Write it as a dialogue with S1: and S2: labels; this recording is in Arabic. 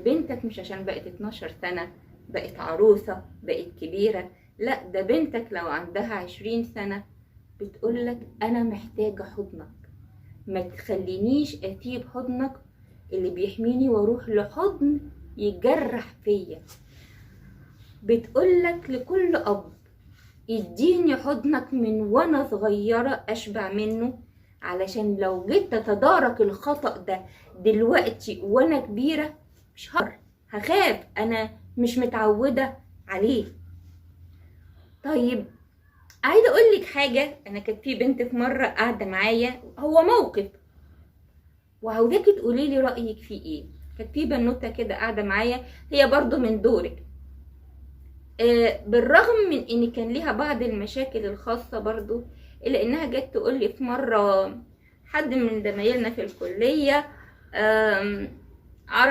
S1: بنتك مش عشان بقت 12 سنة بقت عروسة بقت كبيرة، لا، ده بنتك لو عندها 20 سنة بتقولك انا محتاجة حضنك، ما تخلينيش اسيب حضنك اللي بيحميني واروح لحضن يجرح فيا. بتقولك لكل اب اديني حضنك من وانا صغيرة اشبع منه، علشان لو جيت تتدارك الخطأ ده دلوقتي وانا كبيرة مش هخاف، انا مش متعودة عليه. طيب عايزة اقولك حاجة، انا كانت في بنت في مرة قاعدة معايا، هو موقف وعاوزاكي تقولي لي رأيك فيه ايه. كانت في بنوتة كده قاعدة معايا، هي برضو من دورك، بالرغم من ان كان ليها بعض المشاكل الخاصة برضو، الا انها جت تقول لي في مرة حد من زمايلنا في الكلية